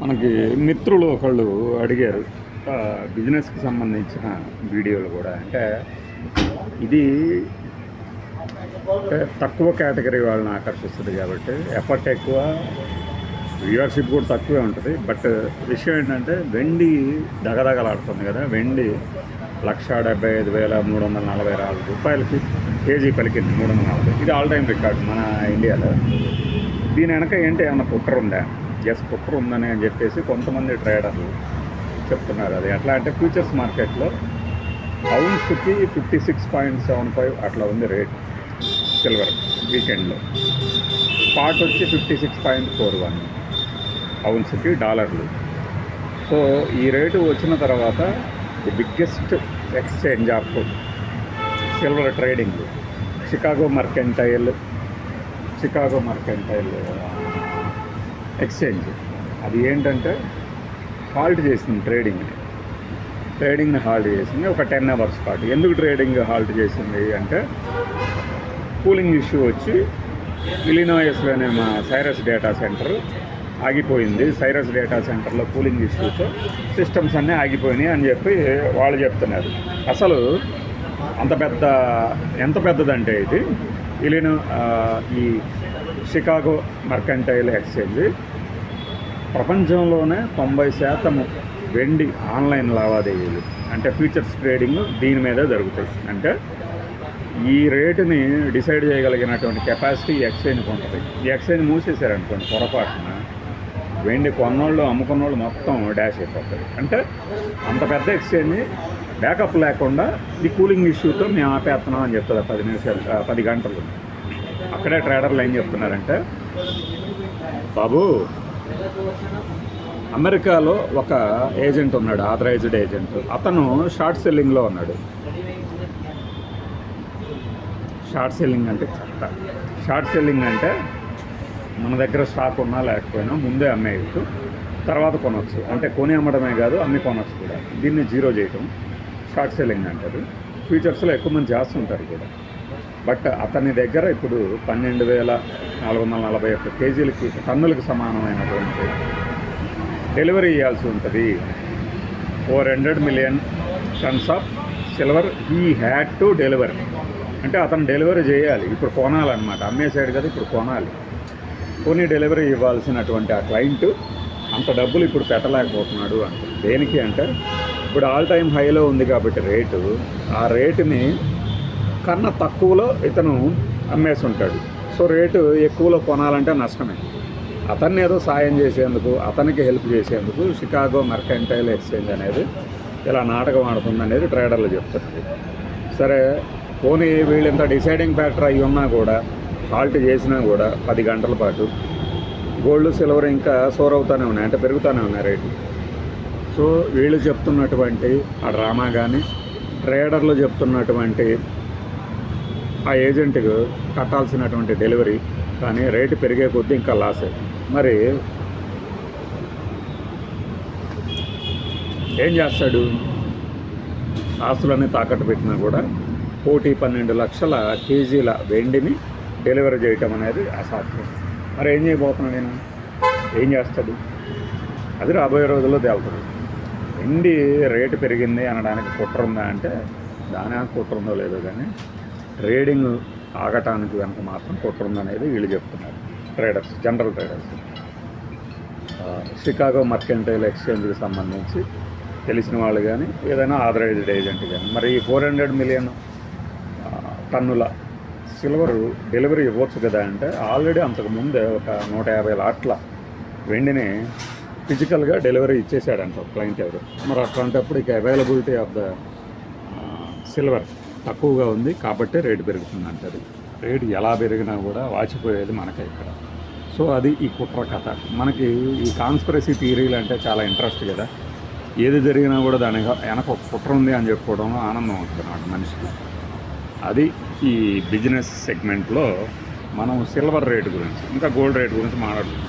మనకి మిత్రులు ఒకళ్ళు అడిగారు బిజినెస్కి సంబంధించిన వీడియోలు కూడా. అంటే ఇది తక్కువ కేటగిరీ వాళ్ళని ఆకర్షిస్తుంది కాబట్టి ఎఫర్ట్ ఎక్కువ, వ్యూవర్షిప్ కూడా తక్కువే ఉంటుంది. బట్ విషయం ఏంటంటే వెండి దగదగలాడుతుంది కదా. వెండి 1,75,344 రూపాయలకి కేజీ పలికింది, 340. ఇది ఆల్ టైమ్ రికార్డు మన ఇండియాలో. దీని వెనక ఏంటి, ఏమన్నా కుట్ర ఉందా? ఎస్, కుట్ర ఉందని అని చెప్పేసి కొంతమంది ట్రేడర్లు చెప్తున్నారు. అది ఎట్లా అంటే ఫ్యూచర్స్ మార్కెట్లో ఔన్స్కి 56.75 అట్లా ఉంది రేట్ సిల్వర్ వీకెండ్లో. స్పాట్ వచ్చి 56.41 ఔన్స్కి డాలర్లు. సో ఈ రేటు వచ్చిన తర్వాత the biggest exchange of silver trading Chicago mercantile exchange. అది ఏంటంటే హాల్ట్ చేసింది ట్రేడింగ్ని హాల్ట్ చేసింది ఒక 10 అవర్స్ పాటు. ఎందుకు ట్రేడింగ్ హాల్ట్ చేసింది అంటే కూలింగ్ ఇష్యూ వచ్చి ఇలినాయస్లోనే మా సైరస్ డేటా సెంటర్ ఆగిపోయింది. సైరస్ డేటా సెంటర్లో కూలింగ్ ఇష్యూతో సిస్టమ్స్ అన్నీ ఆగిపోయినాయి అని చెప్పి వాళ్ళు చెప్తున్నారు. అసలు ఎంత పెద్దదంటే ఇది ఈ షికాగో మర్కంటైల్ ఎక్స్చేంజ్ ప్రపంచంలోనే 90% వెండి ఆన్లైన్ లావాదేవీలు అంటే ఫ్యూచర్స్ ట్రేడింగ్ దీని మీదే జరుగుతాయి. అంటే ఈ రేటుని డిసైడ్ చేయగలిగినటువంటి కెపాసిటీ ఈ ఎక్స్చేంజ్కి ఉంటుంది. ఈ ఎక్స్చేంజ్ మూసేశారనుకోండి పొరపాటున, వెండి కొన్నోళ్ళు అమ్ముకున్నోళ్ళు మొత్తం డాష్ అయిపోతుంది. అంటే అంత పెద్ద ఎక్స్చేంజ్ బ్యాకప్ లేకుండా ఈ కూలింగ్ ఇష్యూతో మేము ఆపేస్తున్నాం అని చెప్తుంది 10 గంటలు. అక్కడే ట్రేడర్లు ఏం చెప్తున్నారంటే, బాబు అమెరికాలో ఒక ఏజెంట్ ఉన్నాడు, ఆథరైజ్డ్ ఏజెంట్. అతను షార్ట్ సెల్లింగ్లో ఉన్నాడు. షార్ట్ సెల్లింగ్ అంటే మన దగ్గర స్టాక్ ఉన్నా లేకపోయినా ముందే అమ్మేయచ్చు, తర్వాత కొనవచ్చు. అంటే కొని అమ్మడమే కాదు, అమ్మి కొనవచ్చు కూడా. దీన్ని జీరో చేయటం షార్ట్ సెల్లింగ్ అంటారు. ఫ్యూచర్స్లో ఎక్కువ మంది చేస్తుంటారు కూడా. బట్ అతని దగ్గర ఇప్పుడు 12,441 కేజీలకి టన్నులకు సమానమైనటువంటి డెలివరీ ఇవ్వాల్సి ఉంటుంది. 400 million tons of silver he had to deliver. అంటే అతను డెలివరీ చేయాలి, ఇప్పుడు కొనాలన్నమాట. అమ్మేసాడు కదా, ఇప్పుడు కొనాలి. కొని డెలివరీ ఇవ్వాల్సినటువంటి ఆ క్లయింట్ అంత డబ్బులు ఇప్పుడు పెట్టలేకపోతున్నాడు అంటే దేనికి అంటే ఇప్పుడు ఆల్ టైమ్ హైలో ఉంది కాబట్టి రేటు, ఆ రేటుని కన్నా తక్కువలో ఇతను అమ్మేసి ఉంటాడు. సో రేటు ఎక్కువలో కొనాలంటే నష్టమే. అతన్ని ఏదో సాయం చేసేందుకు, అతనికి హెల్ప్ చేసేందుకు షికాగో మర్కంటైల్ ఎక్స్చేంజ్ అనేది ఇలా నాటకం ఆడుతుంది అనేది ట్రేడర్లు చెప్తున్నారు. సరే పోనీ వీళ్ళు ఇంత డిసైడింగ్ ఫ్యాక్టర్ అయి ఉన్నా కూడా, హాల్ట్ చేసినా కూడా 10 గంటల పాటు గోల్డ్ సిల్వర్ ఇంకా సోర్ అవుతూనే ఉన్నాయి, అంటే పెరుగుతూనే ఉన్నాయి రేటు. సో వీళ్ళు చెప్తున్నటువంటి ఆ డ్రామా కానీ, ట్రేడర్లు చెప్తున్నటువంటి ఆ ఏజెంట్కు కట్టాల్సినటువంటి డెలివరీ కానీ రేటు పెరిగే కొద్దీ ఇంకా లాసే. మరి ఏం చేస్తాడు? ఆస్తులన్నీ తాకట్టు పెట్టినా కూడా 1,12 లక్షల కేజీల వెండిని డెలివరీ చేయటం అనేది అసాధ్యం. మరి ఏం చేయబోతున్నాడు నేను? ఏం చేస్తాడు? అది రాబోయే రోజుల్లో తేలుతుంది. వెండి రేటు పెరిగింది అనడానికి కుట్ర ఉందా అంటే దాని కుట్ర ఉందో లేదో, కానీ ట్రేడింగ్ ఆగటానికి వెనక మాత్రం కుట్ర ఉందనేది వీళ్ళు చెప్తున్నారు traders, general traders. Chicago mercantile ఎక్స్చేంజ్కి సంబంధించి తెలిసిన వాళ్ళు కానీ, ఏదైనా ఆథరైజ్డ్ ఏజెంట్ కానీ, మరి ఈ 400 మిలియన్ టన్నుల సిల్వర్ డెలివరీ ఇవ్వచ్చు కదా అంటే ఆల్రెడీ అంతకుముందే ఒక 150 లాట్ల వెండిని ఫిజికల్గా డెలివరీ ఇచ్చేసాడంట క్లయింట్ ఎవరు. మరి అట్లాంటప్పుడు ఇక అవైలబిలిటీ ఆఫ్ ద సిల్వర్ తక్కువగా ఉంది కాబట్టి రేటు పెరుగుతుంది అంటారు. రేటు ఎలా పెరిగినా కూడా వాచిపోయేది మనకే ఇక్కడ. సో అది ఈ కుట్ర కథ. మనకి ఈ కాన్స్పిరసీ థియరీలు అంటే చాలా ఇంట్రెస్ట్ కదా. ఏది జరిగినా కూడా దాని వెనక ఒక కుట్ర ఉంది అని చెప్పుకోవడంలో ఆనందం ఉంటుంది నాకు మనిషికి. అది ఈ బిజినెస్ సెగ్మెంట్లో మనం సిల్వర్ రేటు గురించి, ఇంకా గోల్డ్ రేటు గురించి మాట్లాడుతున్నాం.